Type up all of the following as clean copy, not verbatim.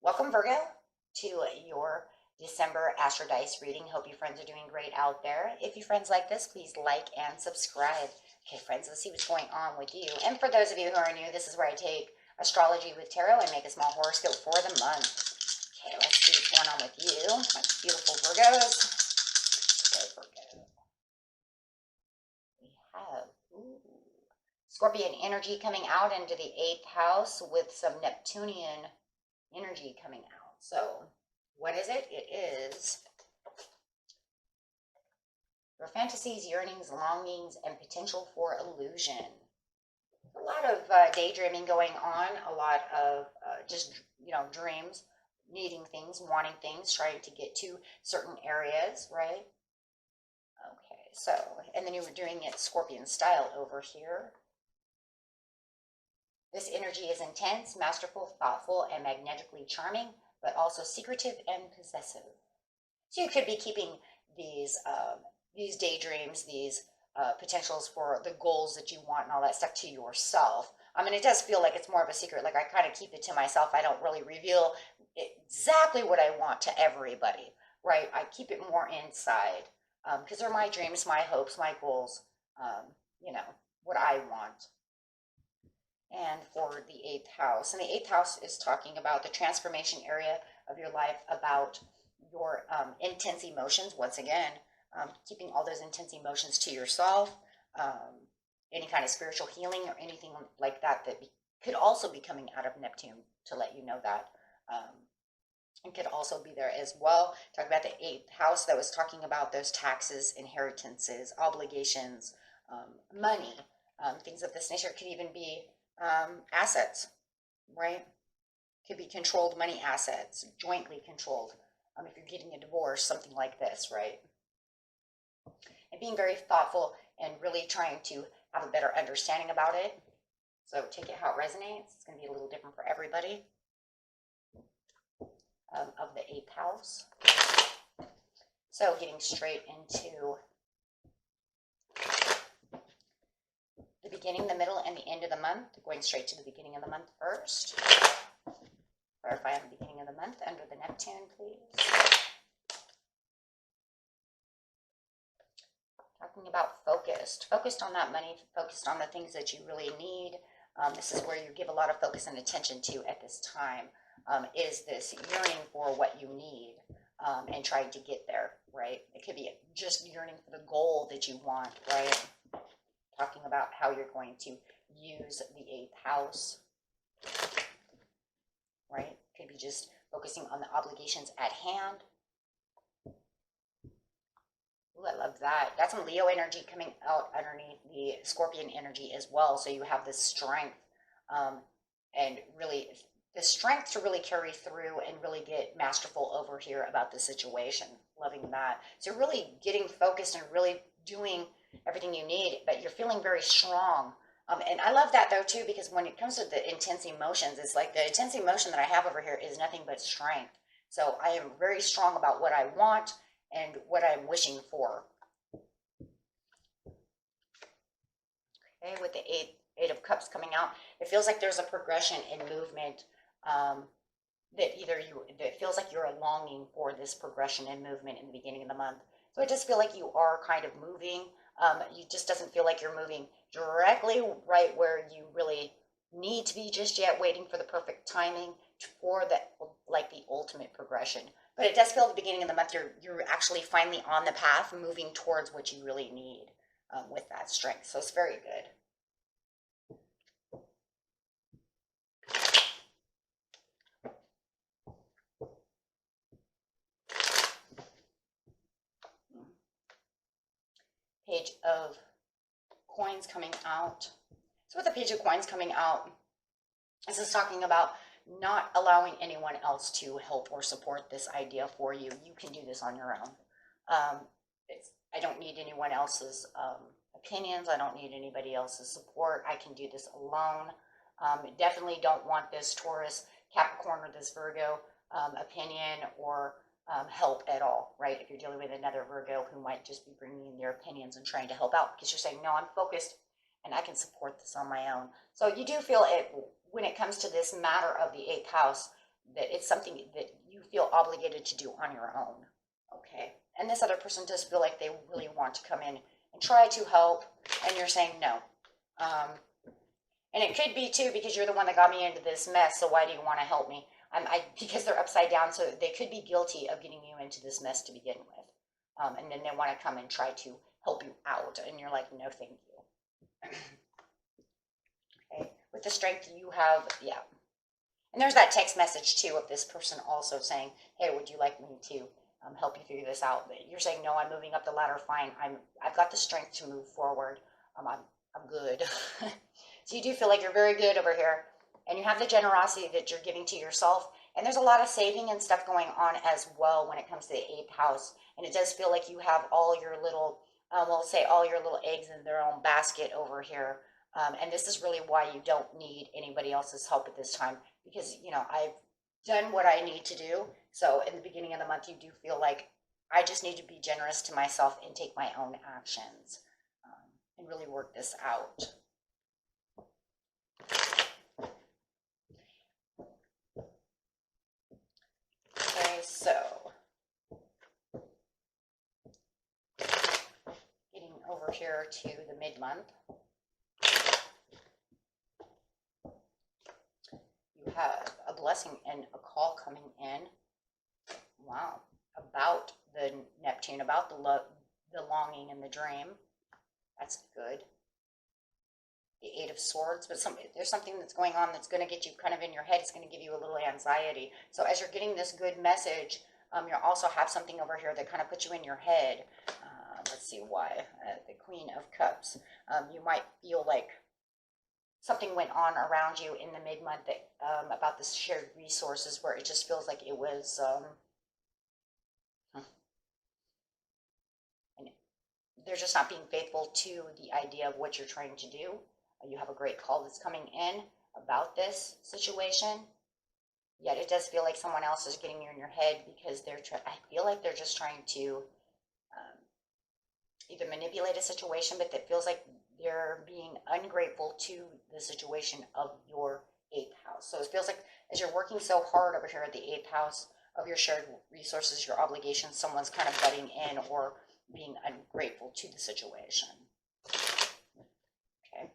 Welcome, Virgo, to your December Astrodice reading. Hope you friends are doing great out there. If you friends like this, please like and subscribe. Okay, friends, let's see what's going on with you. And for those of you who are new, this is where I take astrology with tarot and make a small horoscope for the month. Okay, let's see what's going on with you, my beautiful Virgos. Okay, Virgo. We have Scorpion energy coming out into the 8th house with some Neptunian energy coming out. So what is it? It is your fantasies, yearnings, longings, and potential for illusion. A lot of daydreaming going on, a lot of just, dreams, needing things, wanting things, trying to get to certain areas, right? Okay, so, and then you were doing it Scorpion style over here. This energy is intense, masterful, thoughtful, and magnetically charming, but also secretive and possessive. So you could be keeping these daydreams, these potentials for the goals that you want and all that stuff to yourself. I mean, it does feel like it's more of a secret. Like I kind of keep it to myself. I don't really reveal exactly what I want to everybody, right? I keep it more inside because they're my dreams, my hopes, my goals, what I want. And for the 8th house. And the 8th house is talking about the transformation area of your life, about your intense emotions. Once again, keeping all those intense emotions to yourself, any kind of spiritual healing or anything like that that could also be coming out of Neptune, to let you know that. And could also be there as well. Talk about the 8th house that was talking about those taxes, inheritances, obligations, money, things of this nature. It could even be assets, right? Could be controlled money assets, jointly controlled. If you're getting a divorce, something like this, right? And being very thoughtful and really trying to have a better understanding about it. So take it how it resonates. It's going to be a little different for everybody. Of the 8th house. So getting straight into the beginning, the middle, and the end of the month. Going straight to the beginning of the month first. Clarify on the beginning of the month under the Neptune, please. Talking about focused on that money, focused on the things that you really need. This is where you give a lot of focus and attention to at this time. Is this yearning for what you need and trying to get there, right? It could be just yearning for the goal that you want, right? Talking about how you're going to use the 8th house, right? Could be just focusing on the obligations at hand. Ooh, I love that. Got some Leo energy coming out underneath the Scorpion energy as well. So you have this strength and really the strength to really carry through and really get masterful over here about the situation. Loving that. So really getting focused and really doing everything you need, but you're feeling very strong. And I love that though too, because when it comes to the intense emotions, it's like the intense emotion that I have over here is nothing but strength. So I am very strong about what I want and what I'm wishing for. Okay, with the eight of Cups coming out, it feels like there's a progression in movement. That feels like you're longing for this progression and movement in the beginning of the month. So it does feel like you are kind of moving. You just doesn't feel like you're moving directly right where you really need to be just yet, waiting for the perfect timing for the ultimate progression. But it does feel at the beginning of the month you're actually finally on the path, moving towards what you really need with that strength. So it's very good. Page of Coins coming out. So with the Page of Coins coming out, this is talking about not allowing anyone else to help or support this idea for you. You can do this on your own. I don't need anyone else's opinions. I don't need anybody else's support. I can do this alone. Definitely don't want this Taurus, Capricorn, or this Virgo opinion or help at all, right? If you're dealing with another Virgo who might just be bringing in their opinions and trying to help out, because you're saying, no, I'm focused and I can support this on my own. So you do feel it when it comes to this matter of the 8th house, that it's something that you feel obligated to do on your own. Okay. And this other person does feel like they really want to come in and try to help, and you're saying no. And it could be too because you're the one that got me into this mess, so why do you want to help me? Because they're upside down, so they could be guilty of getting you into this mess to begin with. And then they want to come and try to help you out, and you're like, no, thank you. Okay. With the strength you have, yeah. And there's that text message too of this person also saying, hey, would you like me to help you figure this out? But you're saying, no, I'm moving up the ladder, fine. I've got the strength to move forward. I'm good. So you do feel like you're very good over here, and you have the generosity that you're giving to yourself, and there's a lot of saving and stuff going on as well when it comes to the 8th house, and it does feel like you have all your little, we'll say all your little eggs in their own basket over here, and this is really why you don't need anybody else's help at this time, because, you know, I've done what I need to do, so in the beginning of the month, you do feel like I just need to be generous to myself and take my own actions, and really work this out. Okay, so getting over here to the mid-month, you have a blessing and a call coming in. Wow, about the Neptune, about the longing and the dream. That's good. The 8 of Swords, but there's something that's going on that's going to get you kind of in your head. It's going to give you a little anxiety. So as you're getting this good message, you also have something over here that kind of puts you in your head. Let's see why. The Queen of Cups. You might feel like something went on around you in the mid-month that, about the shared resources, where it just feels like it was... and they're just not being faithful to the idea of what you're trying to do. You have a great call that's coming in about this situation. Yet it does feel like someone else is getting you in your head because I feel like they're just trying to either manipulate a situation, but that feels like they're being ungrateful to the situation of your 8th house. So it feels like as you're working so hard over here at the 8th house of your shared resources, your obligations, someone's kind of butting in or being ungrateful to the situation. Okay.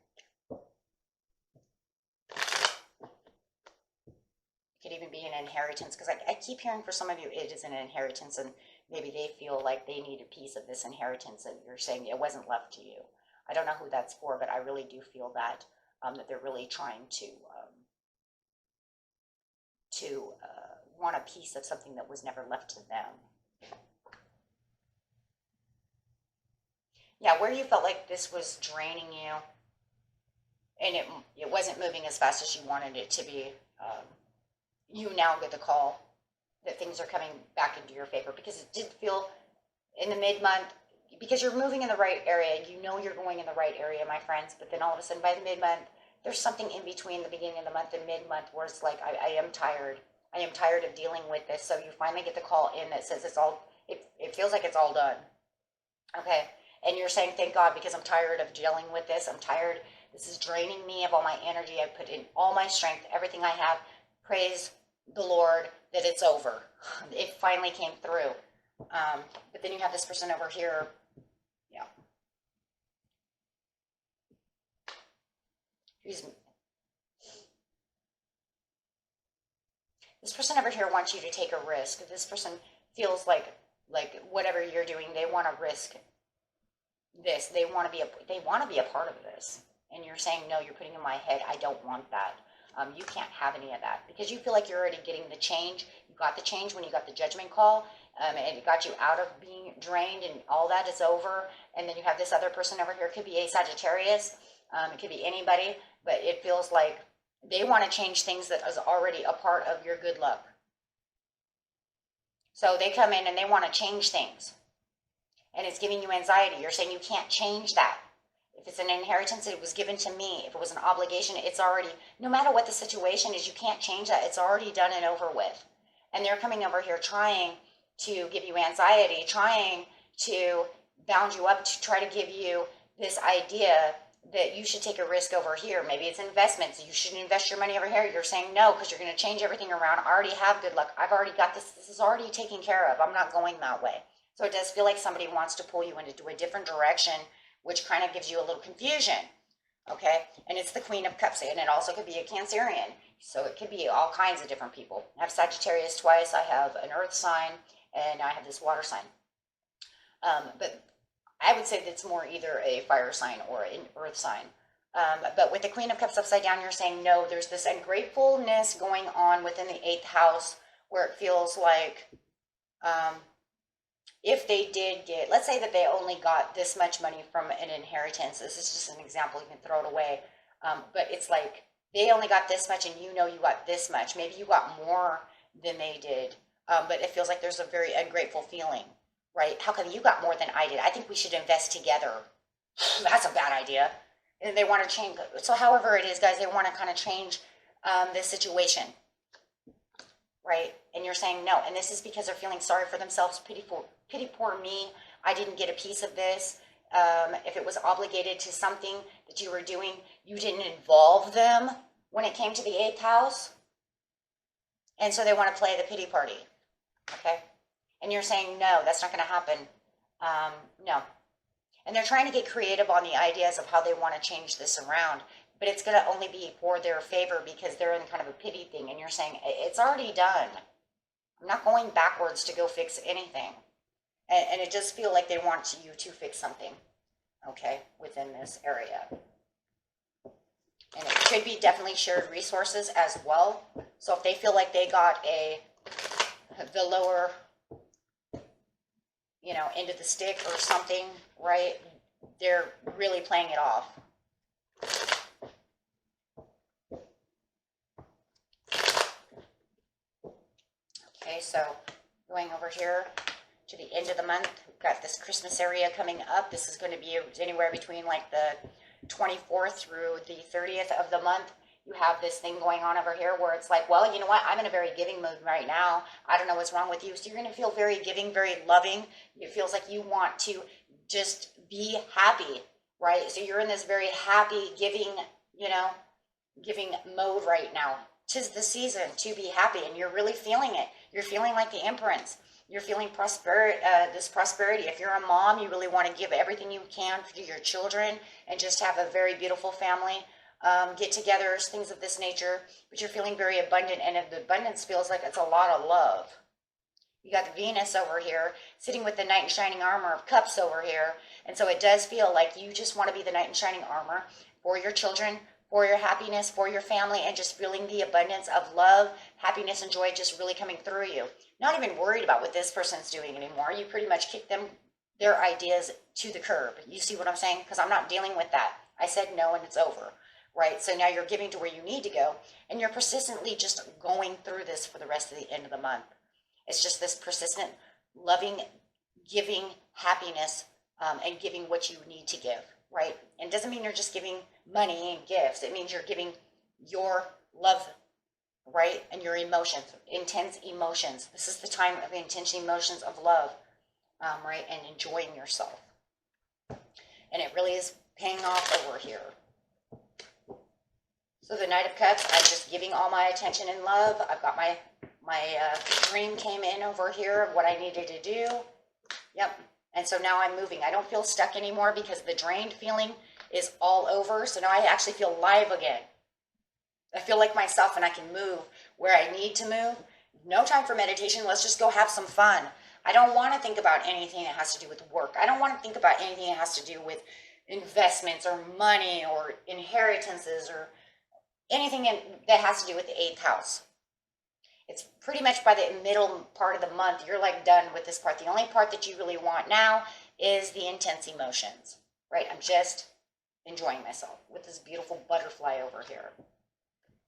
It could even be an inheritance, because I keep hearing for some of you it is an inheritance, and maybe they feel like they need a piece of this inheritance, and you're saying it wasn't left to you. I don't know who that's for, but I really do feel that that they're really trying to want a piece of something that was never left to them. Yeah, where you felt like this was draining you, and it wasn't moving as fast as you wanted it to be, you now get the call that things are coming back into your favor, because it did feel in the mid-month, because you're moving in the right area, you know you're going in the right area, my friends, but then all of a sudden by the mid-month, there's something in between the beginning of the month and mid-month where it's like, I am tired. I am tired of dealing with this. So you finally get the call in that says it feels like it's all done. Okay. And you're saying, thank God, because I'm tired of dealing with this. I'm tired. This is draining me of all my energy. I put in all my strength, everything I have. Praise the Lord that it's over. It finally came through. But then you have this person over here. Yeah. This person over here wants you to take a risk. This person feels like whatever you're doing, they want to risk this. They want to be a part of this. And you're saying, no, you're putting in my head, I don't want that. You can't have any of that, because you feel like you're already getting the change. You got the change when you got the judgment call, and it got you out of being drained, and all that is over. And then you have this other person over here. It could be a Sagittarius. It could be anybody, but it feels like they want to change things that is already a part of your good luck. So they come in and they want to change things, and it's giving you anxiety. You're saying you can't change that. If it's an inheritance, it was given to me. If it was an obligation, it's already, no matter what the situation is, you can't change that. It's already done and over with. And they're coming over here trying to give you anxiety, trying to bound you up, to try to give you this idea that you should take a risk over here. Maybe it's investments. You shouldn't invest your money over here. You're saying no because you're going to change everything around. I already have good luck. I've already got this. This is already taken care of. I'm not going that way. So it does feel like somebody wants to pull you into a different direction, which kind of gives you a little confusion. Okay, and it's the Queen of Cups, and it also could be a Cancerian. So it could be all kinds of different people. I have Sagittarius twice. I have an Earth sign, and I have this water sign. But I would say that's more either a fire sign or an earth sign. But with the Queen of Cups upside down, you're saying no, there's this ungratefulness going on within the 8th house where it feels like if they did get, let's say that they only got this much money from an inheritance. This is just an example. You can throw it away. But it's like they only got this much and you know you got this much. Maybe you got more than they did. But it feels like there's a very ungrateful feeling. Right? How come you got more than I did? I think we should invest together. That's a bad idea. And they want to change. So however it is, guys, they want to kind of change this situation. Right? And you're saying no. And this is because they're feeling sorry for themselves. Pity poor me. I didn't get a piece of this. If it was obligated to something that you were doing, you didn't involve them when it came to the 8th house. And so they want to play the pity party. Okay? And you're saying, no, that's not going to happen. No. And they're trying to get creative on the ideas of how they want to change this around. But it's going to only be for their favor because they're in kind of a pity thing. And you're saying, it's already done. I'm not going backwards to go fix anything. And it does feel like they want you to fix something, okay, within this area. And it could be definitely shared resources as well. So if they feel like they got the lower end of the stick or something, right? They're really playing it off. Okay, so going over here to the end of the month, we've got this Christmas area coming up. This is going to be anywhere between like the 24th through the 30th of the month. You have this thing going on over here where it's like, well, you know what? I'm in a very giving mood right now. I don't know what's wrong with you. So you're going to feel very giving, very loving. It feels like you want to just be happy, right? So you're in this very happy, giving mode right now. 'Tis the season to be happy, and you're really feeling it. You're feeling like the Empress. You're feeling this prosperity. If you're a mom, you really want to give everything you can to your children and just have a very beautiful family. Get-togethers, things of this nature, but you're feeling very abundant, and the abundance feels like it's a lot of love. You got Venus over here, sitting with the Knight in Shining Armor of Cups over here, and so it does feel like you just want to be the Knight in Shining Armor for your children, for your happiness, for your family, and just feeling the abundance of love, happiness, and joy just really coming through you. Not even worried about what this person's doing anymore. You pretty much kick their ideas to the curb. You see what I'm saying? Because I'm not dealing with that. I said no, and it's over. Right? So now you're giving to where you need to go, and you're persistently just going through this for the rest of the end of the month. It's just this persistent, loving, giving happiness, and giving what you need to give, right? And it doesn't mean you're just giving money and gifts. It means you're giving your love, right? And your emotions, intense emotions. This is the time of intense emotions of love, right? And enjoying yourself. And it really is paying off over here. So the Knight of Cups, I'm just giving all my attention and love. I've got my dream came in over here of what I needed to do. Yep. And so now I'm moving. I don't feel stuck anymore because the drained feeling is all over. So now I actually feel live again. I feel like myself and I can move where I need to move. No time for meditation. Let's just go have some fun. I don't want to think about anything that has to do with work. I don't want to think about anything that has to do with investments or money or inheritances or anything that has to do with the 8th house. It's pretty much by the middle part of the month, you're like done with this part. The only part that you really want now is the intense emotions, right? I'm just enjoying myself with this beautiful butterfly over here.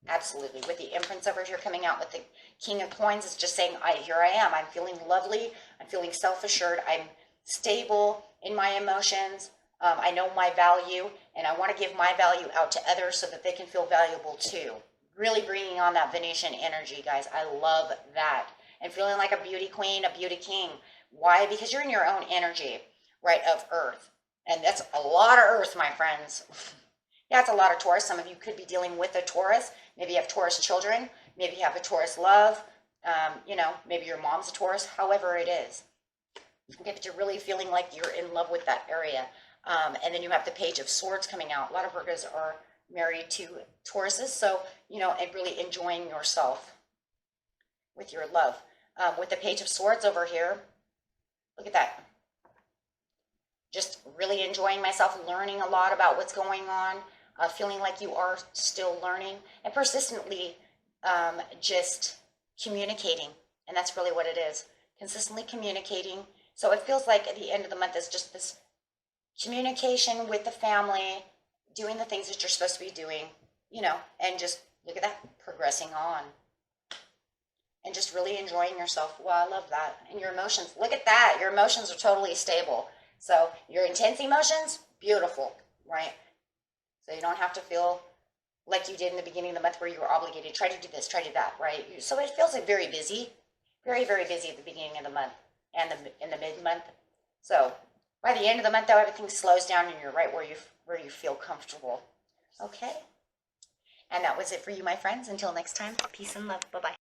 Absolutely. With the Empress over here coming out with the King of Coins, it's just saying, here I am. I'm feeling lovely. I'm feeling self-assured. I'm stable in my emotions. I know my value, and I want to give my value out to others so that they can feel valuable too. Really bringing on that Venetian energy, guys. I love that. And feeling like a beauty queen, a beauty king. Why? Because you're in your own energy, right, of earth. And that's a lot of earth, my friends. Yeah, it's a lot of Taurus. Some of you could be dealing with a Taurus. Maybe you have Taurus children. Maybe you have a Taurus love. Maybe your mom's a Taurus. However it is. Okay, but you're really feeling like you're in love with that area. And then you have the Page of Swords coming out. A lot of Virgos are married to Tauruses. So, and really enjoying yourself with your love. With the Page of Swords over here, look at that. Just really enjoying myself, learning a lot about what's going on, feeling like you are still learning, and persistently just communicating. And that's really what it is. Consistently communicating. So it feels like at the end of the month is just this communication with the family, doing the things that you're supposed to be doing, and just look at that, progressing on. And just really enjoying yourself. Well, I love that. And your emotions, look at that. Your emotions are totally stable. So your intense emotions, beautiful, right? So you don't have to feel like you did in the beginning of the month where you were obligated. Try to do this, try to do that, right? So it feels like very busy, very, very busy at the beginning of the month and in the mid-month. So by the end of the month, though, everything slows down and you're right where you feel comfortable. Okay? And that was it for you, my friends. Until next time, peace and love. Bye-bye.